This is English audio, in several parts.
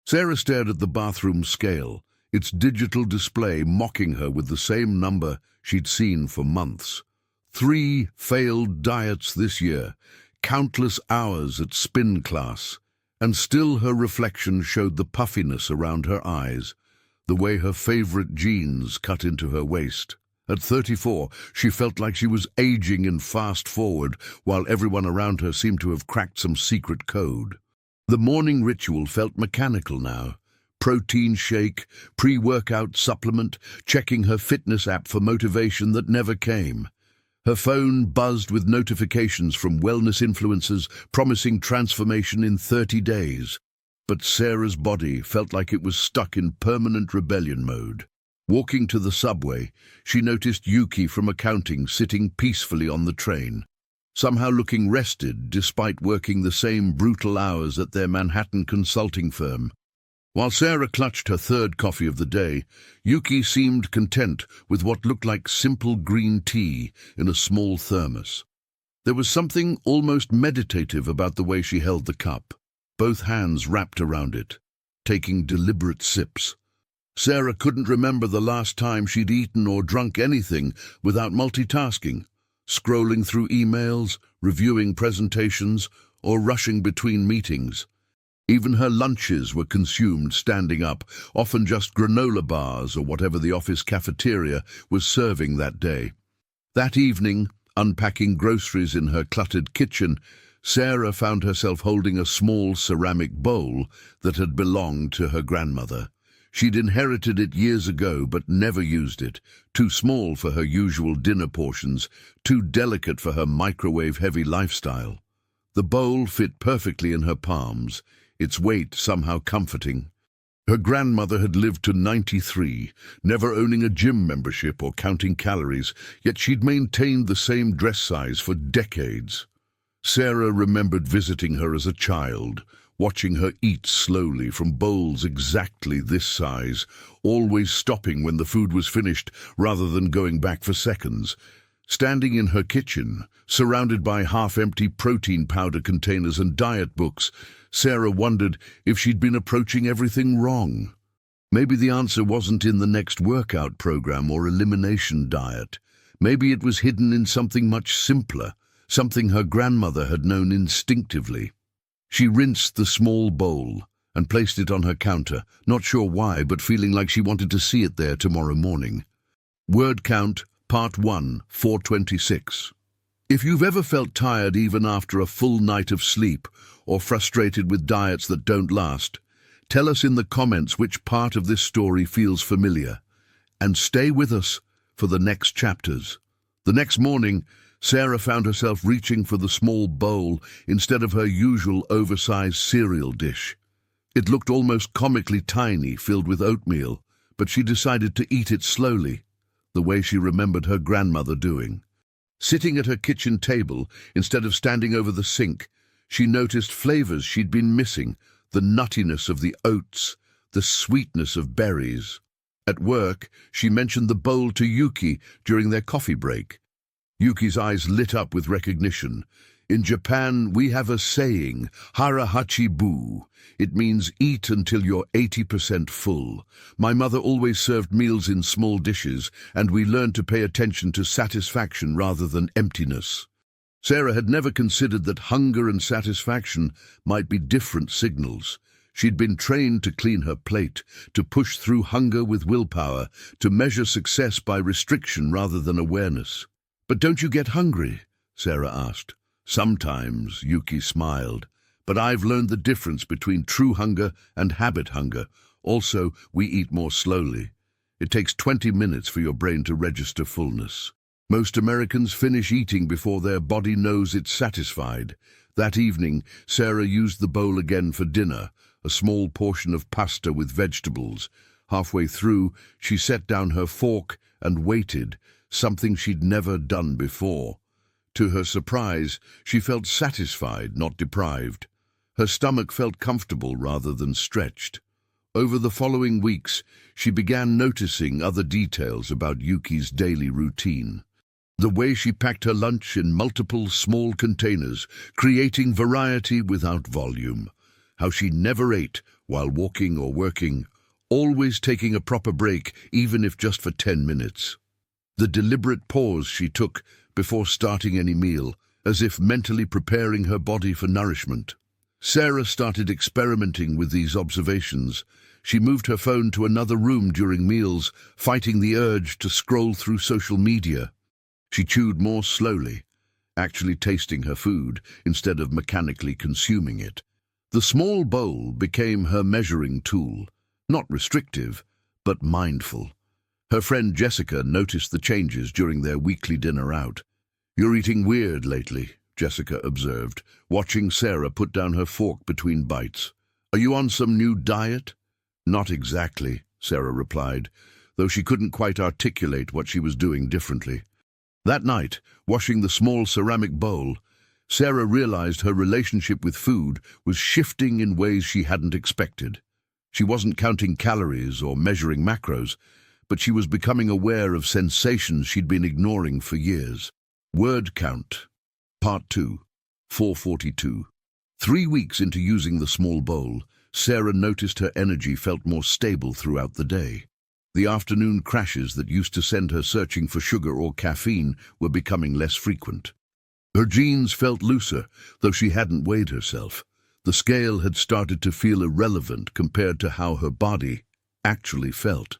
Sarah stared at the bathroom scale, its digital display mocking her with the same number she'd seen for months. 3 failed diets this year, countless hours at spin class, and still her reflection showed the puffiness around her eyes, the way her favorite jeans cut into her waist. At 34, she felt like she was aging in fast forward, while everyone around her seemed to have cracked some secret code. The morning ritual felt mechanical now. Protein shake, pre-workout supplement, checking her fitness app for motivation that never came. Her phone buzzed with notifications from wellness influencers promising transformation in 30 days. But Sarah's body felt like it was stuck in permanent rebellion mode. Walking to the subway, she noticed Yuki from accounting sitting peacefully on the train, somehow looking rested despite working the same brutal hours at their Manhattan consulting firm. While Sarah clutched her 3rd coffee of the day, Yuki seemed content with what looked like simple green tea in a small thermos. There was something almost meditative about the way she held the cup, both hands wrapped around it, taking deliberate sips. Sarah couldn't remember the last time she'd eaten or drunk anything without multitasking, scrolling through emails, reviewing presentations, or rushing between meetings. Even her lunches were consumed standing up, often just granola bars or whatever the office cafeteria was serving that day. That evening, unpacking groceries in her cluttered kitchen, Sarah found herself holding a small ceramic bowl that had belonged to her grandmother. She'd inherited it years ago but never used it, too small for her usual dinner portions, too delicate for her microwave-heavy lifestyle. The bowl fit perfectly in her palms, its weight somehow comforting. Her grandmother had lived to 93, never owning a gym membership or counting calories, yet she'd maintained the same dress size for decades. Sarah remembered visiting her as a child, watching her eat slowly from bowls exactly this size, always stopping when the food was finished rather than going back for seconds. Standing in her kitchen, surrounded by half-empty protein powder containers and diet books, Sarah wondered if she'd been approaching everything wrong. Maybe the answer wasn't in the next workout program or elimination diet. Maybe it was hidden in something much simpler, something her grandmother had known instinctively. She rinsed the small bowl and placed it on her counter, not sure why, but feeling like she wanted to see it there tomorrow morning. Word count, Part 1, 426. If you've ever felt tired even after a full night of sleep, or frustrated with diets that don't last, tell us in the comments which part of this story feels familiar. And stay with us for the next chapters. The next morning, Sarah found herself reaching for the small bowl instead of her usual oversized cereal dish. It looked almost comically tiny, filled with oatmeal, but she decided to eat it slowly, the way she remembered her grandmother doing. Sitting at her kitchen table, instead of standing over the sink, she noticed flavors she'd been missing, the nuttiness of the oats, the sweetness of berries. At work, she mentioned the bowl to Yuki during their coffee break. Yuki's eyes lit up with recognition. In Japan, we have a saying, hara hachi bu. It means eat until you're 80% full. My mother always served meals in small dishes, and we learned to pay attention to satisfaction rather than emptiness. Sarah had never considered that hunger and satisfaction might be different signals. She'd been trained to clean her plate, to push through hunger with willpower, to measure success by restriction rather than awareness. "But don't you get hungry?" Sarah asked. "Sometimes," Yuki smiled. "But I've learned the difference between true hunger and habit hunger. Also, we eat more slowly. It takes 20 minutes for your brain to register fullness. Most Americans finish eating before their body knows it's satisfied." That evening, Sarah used the bowl again for dinner, a small portion of pasta with vegetables. Halfway through, she set down her fork and waited, something she'd never done before. To her surprise, she felt satisfied, not deprived. Her stomach felt comfortable rather than stretched. Over the following weeks, she began noticing other details about Yuki's daily routine. The way she packed her lunch in multiple small containers, creating variety without volume. how she never ate while walking or working, always taking a proper break, even if just for 10 minutes. The deliberate pause she took before starting any meal, as if mentally preparing her body for nourishment. Sarah started experimenting with these observations. She moved her phone to another room during meals, fighting the urge to scroll through social media. She chewed more slowly, actually tasting her food instead of mechanically consuming it. The small bowl became her measuring tool, not restrictive, but mindful. Her friend Jessica noticed the changes during their weekly dinner out. "You're eating weird lately," Jessica observed, watching Sarah put down her fork between bites. "Are you on some new diet?" "Not exactly," Sarah replied, though she couldn't quite articulate what she was doing differently. That night, washing the small ceramic bowl, Sarah realized her relationship with food was shifting in ways she hadn't expected. She wasn't counting calories or measuring macros, but she was becoming aware of sensations she'd been ignoring for years. Word count. Part 2. 442. 3 weeks into using the small bowl, Sarah noticed her energy felt more stable throughout the day. The afternoon crashes that used to send her searching for sugar or caffeine were becoming less frequent. Her jeans felt looser, though she hadn't weighed herself. The scale had started to feel irrelevant compared to how her body actually felt.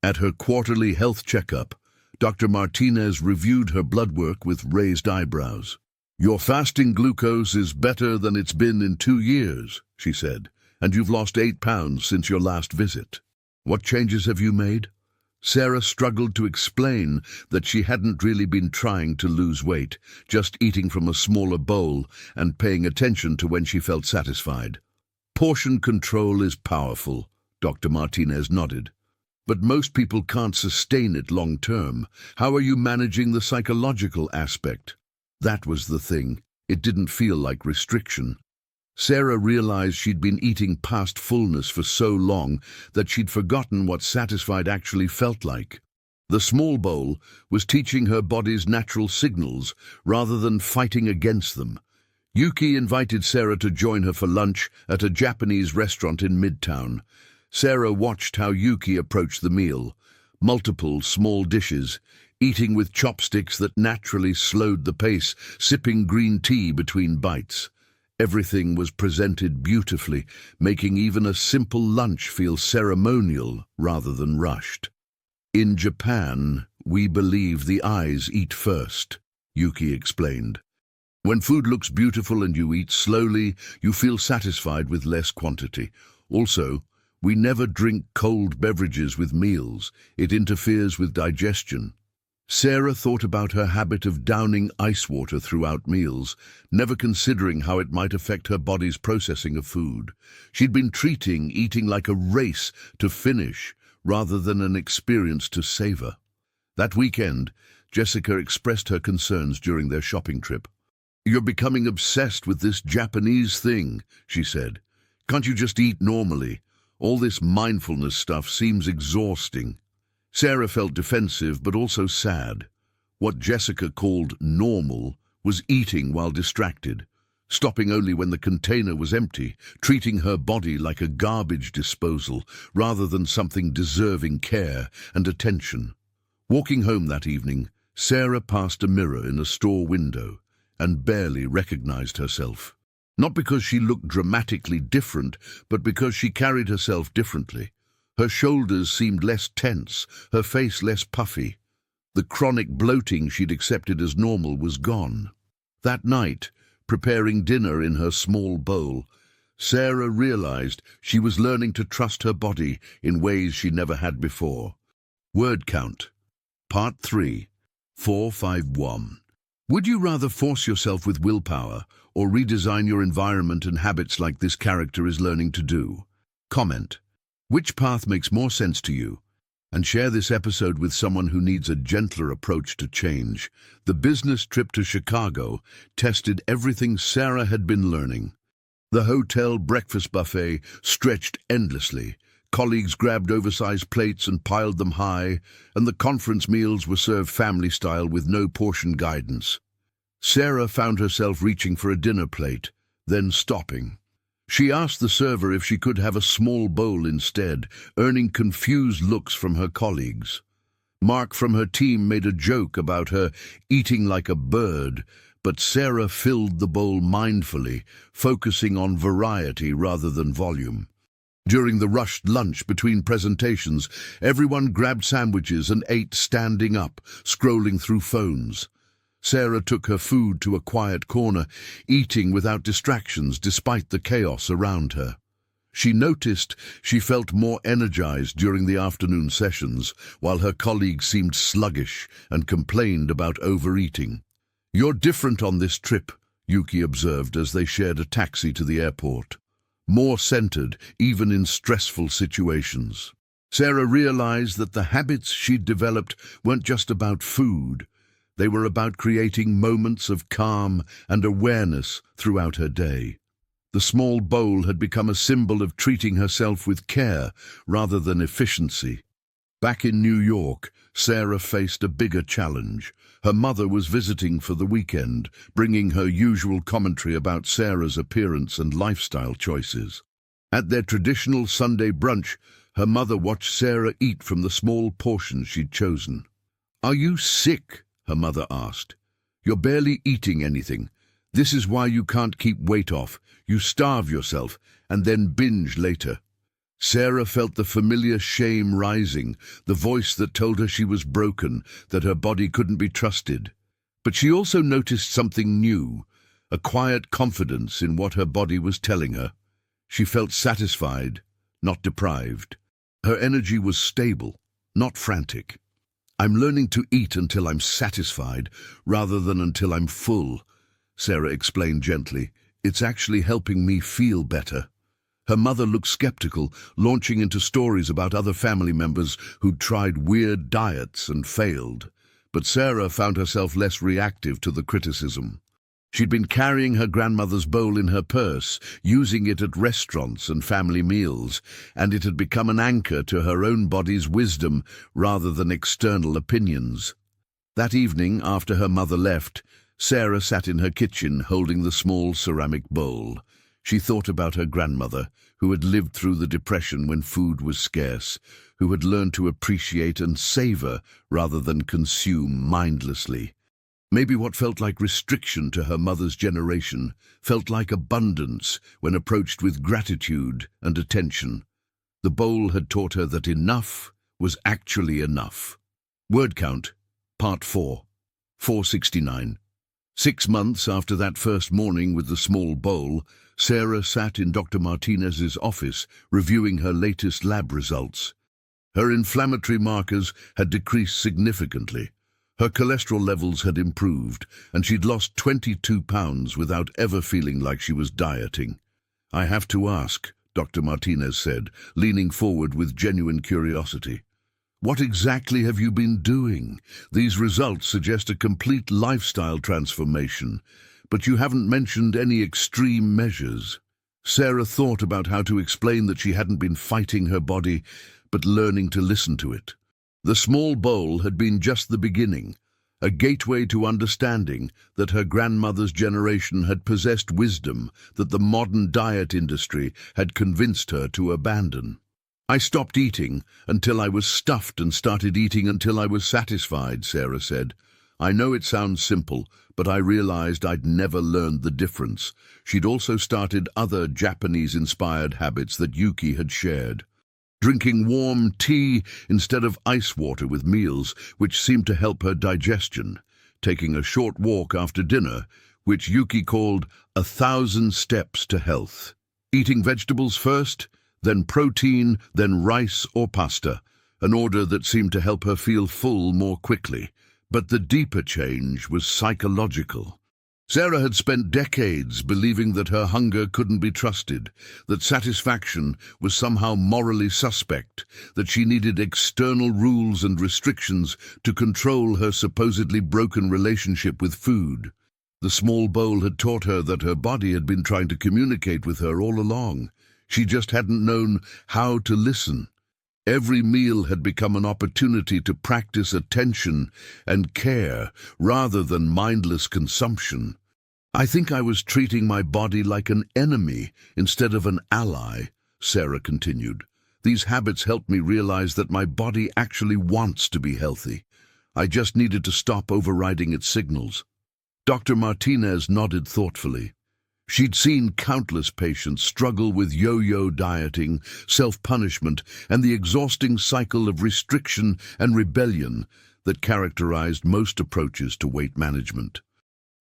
At her quarterly health checkup, Dr. Martinez reviewed her blood work with raised eyebrows. "Your fasting glucose is better than it's been in 2 years," she said, "and you've lost 8 pounds since your last visit. What changes have you made?" Sarah struggled to explain that she hadn't really been trying to lose weight, just eating from a smaller bowl and paying attention to when she felt satisfied. "Portion control is powerful," Dr. Martinez nodded. "But most people can't sustain it long term. How are you managing the psychological aspect?" That was the thing. It didn't feel like restriction. Sarah realized she'd been eating past fullness for so long that she'd forgotten what satisfied actually felt like. The small bowl was teaching her body's natural signals rather than fighting against them. Yuki invited Sarah to join her for lunch at a Japanese restaurant in Midtown. Sarah watched how Yuki approached the meal. Multiple small dishes, eating with chopsticks that naturally slowed the pace, sipping green tea between bites. Everything was presented beautifully, making even a simple lunch feel ceremonial rather than rushed. "In Japan, we believe the eyes eat first," Yuki explained. "When food looks beautiful and you eat slowly, you feel satisfied with less quantity. Also, we never drink cold beverages with meals. It interferes with digestion." Sarah thought about her habit of downing ice water throughout meals, never considering how it might affect her body's processing of food. She'd been treating eating like a race to finish rather than an experience to savor. That weekend, Jessica expressed her concerns during their shopping trip. "You're becoming obsessed with this Japanese thing," she said. "Can't you just eat normally? All this mindfulness stuff seems exhausting." Sarah felt defensive but also sad. What Jessica called normal was eating while distracted, stopping only when the container was empty, treating her body like a garbage disposal rather than something deserving care and attention. Walking home that evening, Sarah passed a mirror in a store window and barely recognized herself. Not because she looked dramatically different, but because she carried herself differently. Her shoulders seemed less tense, her face less puffy. The chronic bloating she'd accepted as normal was gone. That night, preparing dinner in her small bowl, Sarah realized she was learning to trust her body in ways she never had before. Word count. Part 3. 451. Would you rather force yourself with willpower or redesign your environment and habits like this character is learning to do? Comment. Which path makes more sense to you? And share this episode with someone who needs a gentler approach to change. The business trip to Chicago tested everything Sarah had been learning. The hotel breakfast buffet stretched endlessly. Colleagues grabbed oversized plates and piled them high, and the conference meals were served family-style with no portion guidance. Sarah found herself reaching for a dinner plate, then stopping. She asked the server if she could have a small bowl instead, earning confused looks from her colleagues. Mark from her team made a joke about her eating like a bird, but Sarah filled the bowl mindfully, focusing on variety rather than volume. During the rushed lunch between presentations, everyone grabbed sandwiches and ate standing up, scrolling through phones. Sarah took her food to a quiet corner, eating without distractions despite the chaos around her. She noticed she felt more energized during the afternoon sessions, while her colleagues seemed sluggish and complained about overeating. "You're different on this trip," Yuki observed as they shared a taxi to the airport. "More centered, even in stressful situations." Sarah realized that the habits she'd developed weren't just about food. They were about creating moments of calm and awareness throughout her day. The small bowl had become a symbol of treating herself with care rather than efficiency. Back in New York, Sarah faced a bigger challenge. Her mother was visiting for the weekend, bringing her usual commentary about Sarah's appearance and lifestyle choices. At their traditional Sunday brunch, her mother watched Sarah eat from the small portions she'd chosen. "Are you sick?" her mother asked. "You're barely eating anything. This is why you can't keep weight off. You starve yourself and then binge later." Sarah felt the familiar shame rising, the voice that told her she was broken, that her body couldn't be trusted. But she also noticed something new, a quiet confidence in what her body was telling her. She felt satisfied, not deprived. Her energy was stable, not frantic. "I'm learning to eat until I'm satisfied, rather than until I'm full," Sarah explained gently. "It's actually helping me feel better." Her mother looked skeptical, launching into stories about other family members who'd tried weird diets and failed. But Sarah found herself less reactive to the criticism. She'd been carrying her grandmother's bowl in her purse, using it at restaurants and family meals, and it had become an anchor to her own body's wisdom rather than external opinions. That evening, after her mother left, Sarah sat in her kitchen holding the small ceramic bowl. She thought about her grandmother, who had lived through the Depression when food was scarce, who had learned to appreciate and savor rather than consume mindlessly. Maybe what felt like restriction to her mother's generation felt like abundance when approached with gratitude and attention. The bowl had taught her that enough was actually enough. Word count, part 4, 469. 6 months after that first morning with the small bowl, Sarah sat in Dr. Martinez's office reviewing her latest lab results. Her inflammatory markers had decreased significantly. Her cholesterol levels had improved, and she'd lost 22 pounds without ever feeling like she was dieting. "I have to ask," Dr. Martinez said, leaning forward with genuine curiosity. "What exactly have you been doing? These results suggest a complete lifestyle transformation, but you haven't mentioned any extreme measures." Sarah thought about how to explain that she hadn't been fighting her body, but learning to listen to it. The small bowl had been just the beginning, a gateway to understanding that her grandmother's generation had possessed wisdom that the modern diet industry had convinced her to abandon. "I stopped eating until I was stuffed and started eating until I was satisfied," Sarah said. "I know it sounds simple, but I realized I'd never learned the difference." She'd also started other Japanese-inspired habits that Yuki had shared. Drinking warm tea instead of ice water with meals, which seemed to help her digestion. Taking a short walk after dinner, which Yuki called 1,000 steps to health. Eating vegetables first, then protein, then rice or pasta, an order that seemed to help her feel full more quickly. But the deeper change was psychological. Sarah had spent decades believing that her hunger couldn't be trusted, that satisfaction was somehow morally suspect, that she needed external rules and restrictions to control her supposedly broken relationship with food. The small bowl had taught her that her body had been trying to communicate with her all along. She just hadn't known how to listen. Every meal had become an opportunity to practice attention and care rather than mindless consumption. I think I was treating my body like an enemy instead of an ally, Sarah continued. These habits helped me realize that my body actually wants to be healthy. I just needed to stop overriding its signals. Dr. Martinez nodded thoughtfully. She'd seen countless patients struggle with yo-yo dieting, self-punishment, and the exhausting cycle of restriction and rebellion that characterized most approaches to weight management.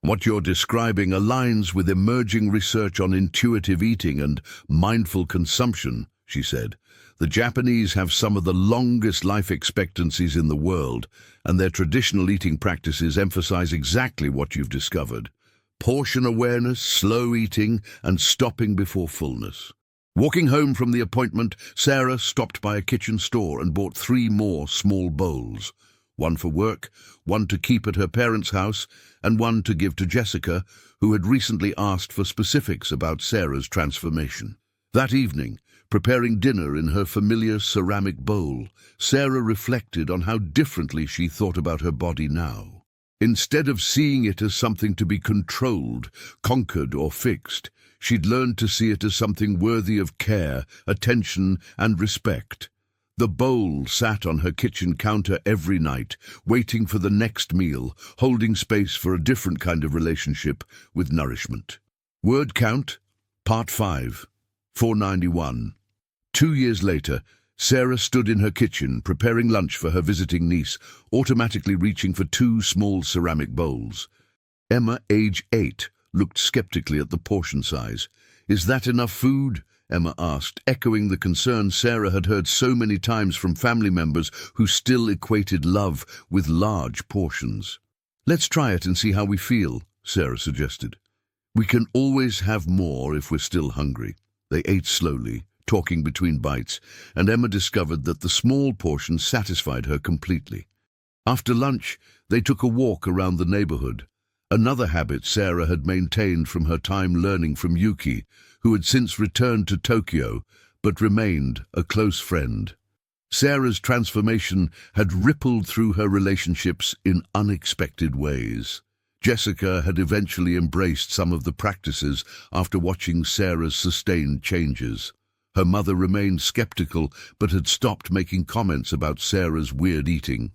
What you're describing aligns with emerging research on intuitive eating and mindful consumption, she said. The Japanese have some of the longest life expectancies in the world, and their traditional eating practices emphasize exactly what you've discovered. Portion awareness, slow eating, and stopping before fullness. Walking home from the appointment, Sarah stopped by a kitchen store and bought 3 more small bowls. One for work, one to keep at her parents' house, and one to give to Jessica, who had recently asked for specifics about Sarah's transformation. That evening, preparing dinner in her familiar ceramic bowl, Sarah reflected on how differently she thought about her body now. Instead of seeing it as something to be controlled, conquered, or fixed, she'd learned to see it as something worthy of care, attention, and respect. The bowl sat on her kitchen counter every night, waiting for the next meal, holding space for a different kind of relationship with nourishment. Word count, Part 5, 491. 2 years later, Sarah stood in her kitchen, preparing lunch for her visiting niece, automatically reaching for 2 small ceramic bowls. Emma, age 8, looked skeptically at the portion size. "Is that enough food?" Emma asked, echoing the concern Sarah had heard so many times from family members who still equated love with large portions. "Let's try it and see how we feel," Sarah suggested. "We can always have more if we're still hungry." They ate slowly, talking between bites, and Emma discovered that the small portion satisfied her completely. After lunch, they took a walk around the neighborhood, another habit Sarah had maintained from her time learning from Yuki, who had since returned to Tokyo, but remained a close friend. Sarah's transformation had rippled through her relationships in unexpected ways. Jessica had eventually embraced some of the practices after watching Sarah's sustained changes. Her mother remained skeptical, but had stopped making comments about Sarah's weird eating.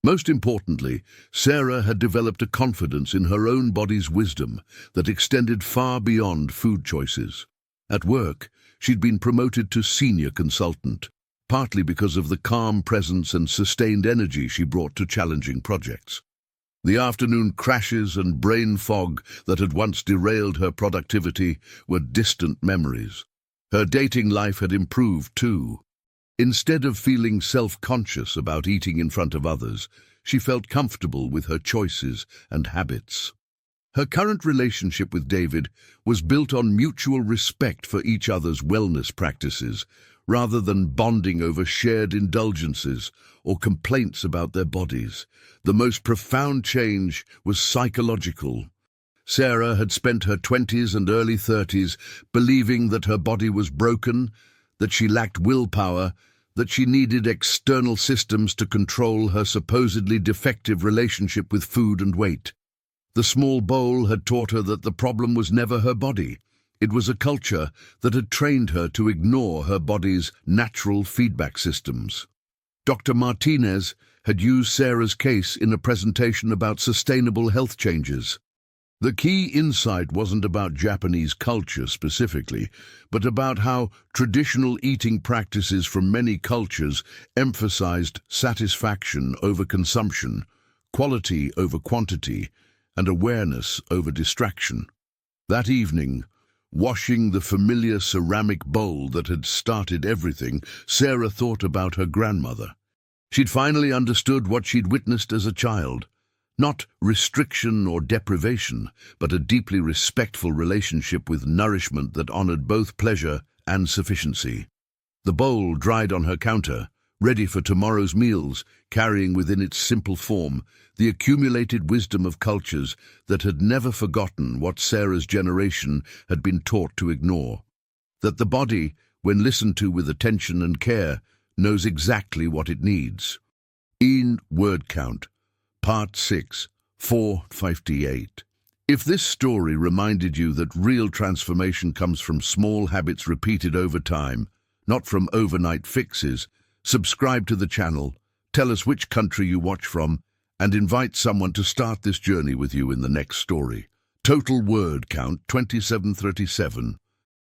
Most importantly, Sarah had developed a confidence in her own body's wisdom that extended far beyond food choices. At work, she'd been promoted to senior consultant, partly because of the calm presence and sustained energy she brought to challenging projects. The afternoon crashes and brain fog that had once derailed her productivity were distant memories. Her dating life had improved too. Instead of feeling self-conscious about eating in front of others, she felt comfortable with her choices and habits. Her current relationship with David was built on mutual respect for each other's wellness practices, rather than bonding over shared indulgences or complaints about their bodies. The most profound change was psychological. Sarah had spent her 20s and early 30s believing that her body was broken, that she lacked willpower, that she needed external systems to control her supposedly defective relationship with food and weight. The small bowl had taught her that the problem was never her body. It was a culture that had trained her to ignore her body's natural feedback systems. Dr. Martinez had used Sarah's case in a presentation about sustainable health changes. The key insight wasn't about Japanese culture specifically, but about how traditional eating practices from many cultures emphasized satisfaction over consumption, quality over quantity, and awareness over distraction. That evening, washing the familiar ceramic bowl that had started everything, Sarah thought about her grandmother. She'd finally understood what she'd witnessed as a child. Not restriction or deprivation, but a deeply respectful relationship with nourishment that honored both pleasure and sufficiency. The bowl dried on her counter, ready for tomorrow's meals, carrying within its simple form the accumulated wisdom of cultures that had never forgotten what Sarah's generation had been taught to ignore. That the body, when listened to with attention and care, knows exactly what it needs. In Word Count, Part 6, 458. If this story reminded you that real transformation comes from small habits repeated over time, not from overnight fixes, subscribe to the channel, tell us which country you watch from, and invite someone to start this journey with you in the next story. Total word count 2737.